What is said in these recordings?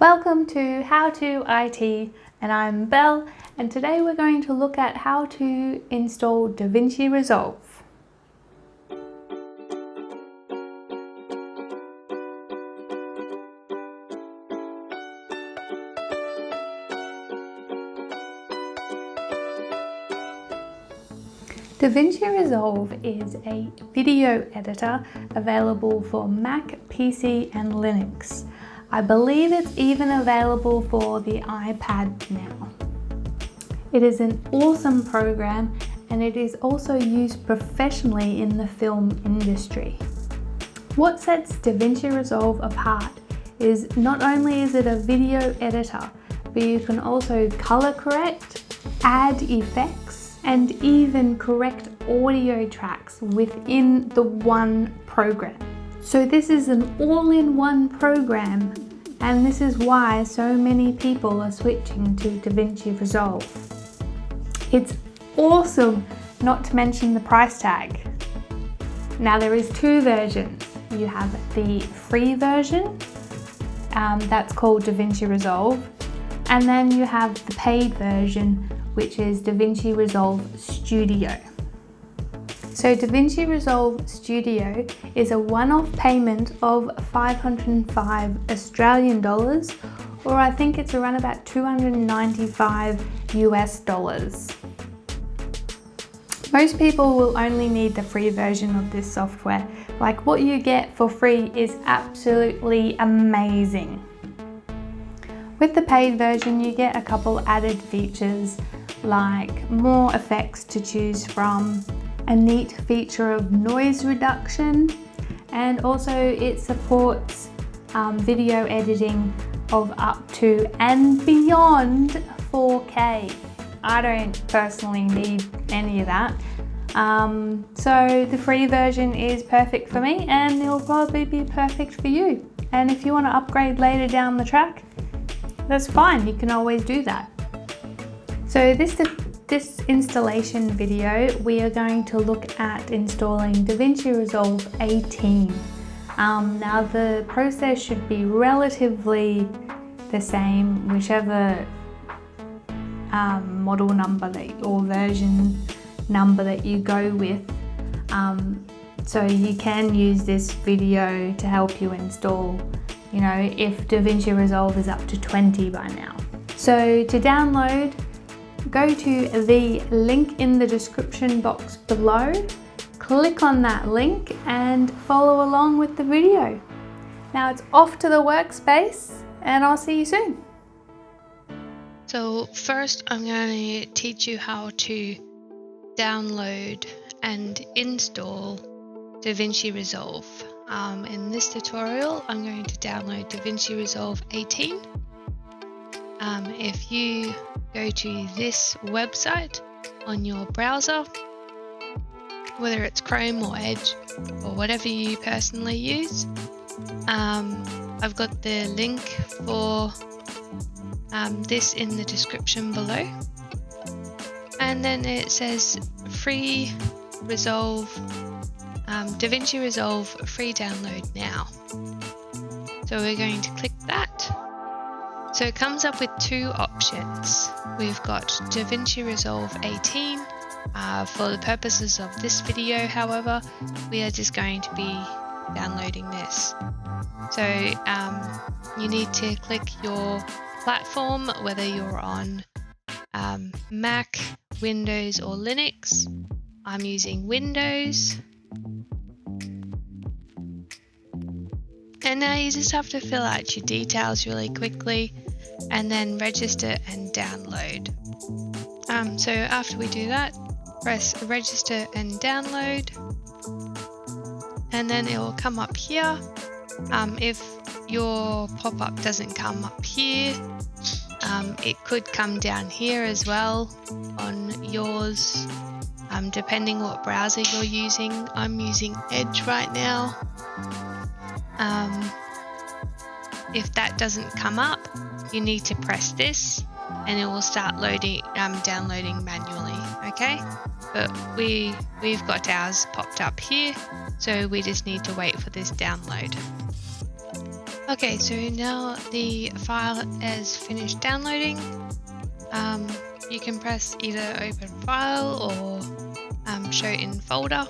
Welcome to How to IT, and I'm Belle, and today we're going to look at how to install DaVinci Resolve. DaVinci Resolve is a video editor available for Mac, PC and Linux. I believe it's even available for the iPad now. It is an awesome program and it is also used professionally in the film industry. What sets DaVinci Resolve apart is not only is it a video editor, but you can also color correct, add effects, and even correct audio tracks within the one program. So this is an all-in-one program, and this is why so many people are switching to DaVinci Resolve. It's awesome, not to mention the price tag. Now there is two versions. You have the free version, that's called DaVinci Resolve, and then you have the paid version, which is DaVinci Resolve Studio. So DaVinci Resolve Studio is a one-off payment of 505 Australian dollars, or I think it's around about 295 US dollars. Most people will only need the free version of this software. Like, what you get for free is absolutely amazing. With the paid version, you get a couple added features like more effects to choose from, a neat feature of noise reduction, and also it supports video editing of up to and beyond 4K. I don't personally need any of that. So the free version is perfect for me, and it'll probably be perfect for you. And if you want to upgrade later down the track, that's fine, you can always do that. So this installation video, we are going to look at installing DaVinci Resolve 18. Now the process should be relatively the same, whichever model number or version number that you go with. So you can use this video to help you install, if DaVinci Resolve is up to 20 by now. So to download, go to the link in the description box below, click on that link and follow along with the video. Now it's off to the workspace and I'll see you soon. So first I'm going to teach you how to download and install DaVinci Resolve. In this tutorial I'm going to download DaVinci Resolve 18. If you go to this website on your browser, whether it's Chrome or Edge or whatever you personally use, I've got the link for this in the description below, and then it says free Resolve, DaVinci Resolve free download now. So we're going to click that. So it comes up with two options. We've got DaVinci Resolve 18. For the purposes of this video, however, we are just going to be downloading this. So you need to click your platform, whether you're on Mac, Windows or Linux. I'm using Windows. And now you just have to fill out your details really quickly and then register and download. So after we do that, press register and download, and then it will come up here. If your pop-up doesn't come up here, it could come down here as well on yours, depending what browser you're using. I'm using Edge right now. If that doesn't come up, you need to press this and it will start downloading manually, okay? But we've got ours popped up here, so we just need to wait for this download. Okay, so now the file is finished downloading. You can press either open file or show in folder.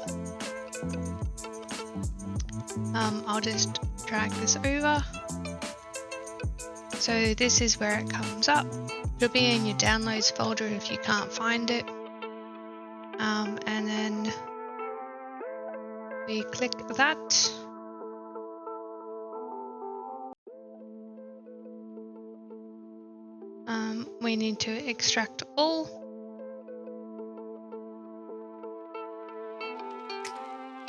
I'll just drag this over. So this is where it comes up. It'll be in your downloads folder if you can't find it. And then we click that. We need to extract all.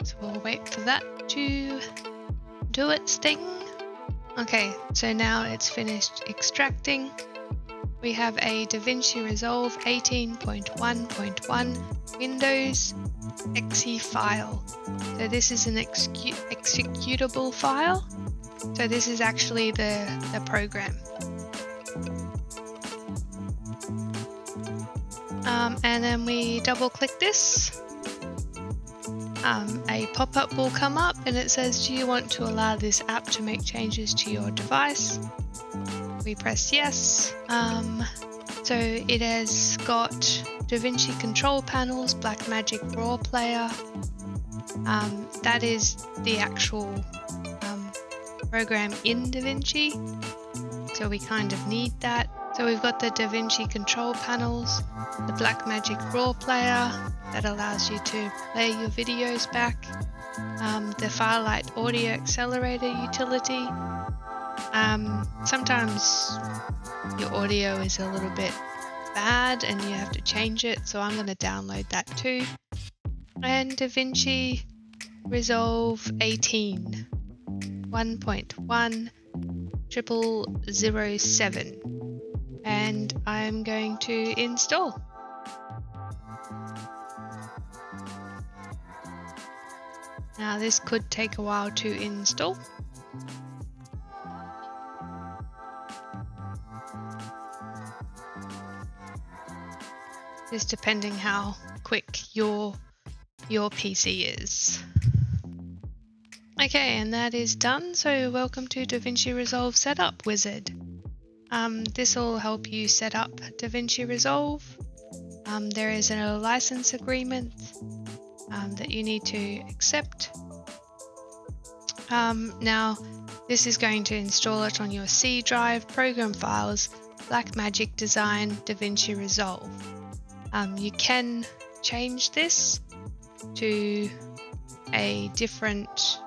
So we'll wait for that to do its thing. Okay, so now it's finished extracting. We have a DaVinci Resolve 18.1.1 Windows exe file. So this is an executable file. So this is actually the program. And then we double click this. A pop-up will come up and it says, do you want to allow this app to make changes to your device? We press yes. So it has got DaVinci control panels, Blackmagic Raw Player. That is the actual program in DaVinci. So we kind of need that. So we've got the DaVinci control panels, the Blackmagic Raw Player that allows you to play your videos back, the Firelight Audio Accelerator utility. Sometimes your audio is a little bit bad and you have to change it, so I'm going to download that too. And DaVinci Resolve 18 1.1.007. And I'm going to install. Now this could take a while to install. Just depending how quick your PC is. Okay, and that is done. So welcome to DaVinci Resolve Setup Wizard. This will help you set up DaVinci Resolve. There is a license agreement that you need to accept. Now, this is going to install it on your C drive, program files, Blackmagic Design, DaVinci Resolve. You can change this to a different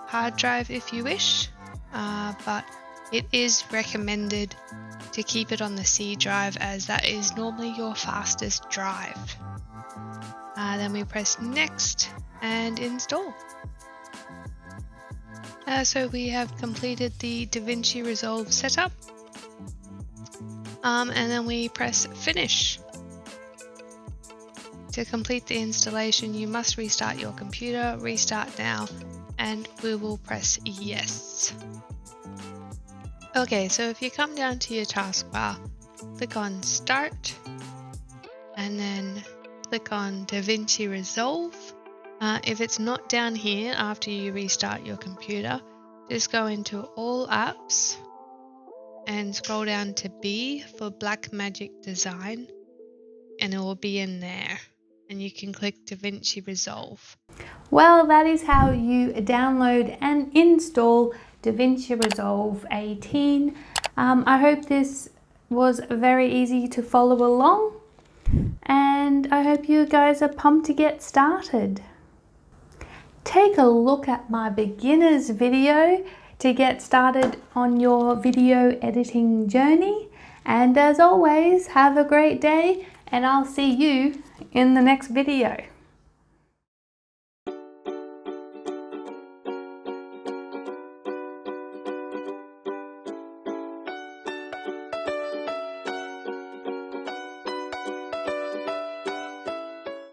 hard drive if you wish. But it is recommended to keep it on the C drive as that is normally your fastest drive. Then we press next and install. So we have completed the DaVinci Resolve setup. And then we press finish. To complete the installation, you must restart your computer, restart now, and we will press yes. Okay, so if you come down to your taskbar, click on Start, and then click on DaVinci Resolve. If it's not down here after you restart your computer, just go into All Apps and scroll down to B for Blackmagic Design, and it will be in there. And you can click DaVinci Resolve. Well, that is how you download and install DaVinci Resolve 18. I hope this was very easy to follow along, and I hope you guys are pumped to get started. Take a look at my beginner's video to get started on your video editing journey, and as always, have a great day, and I'll see you in the next video.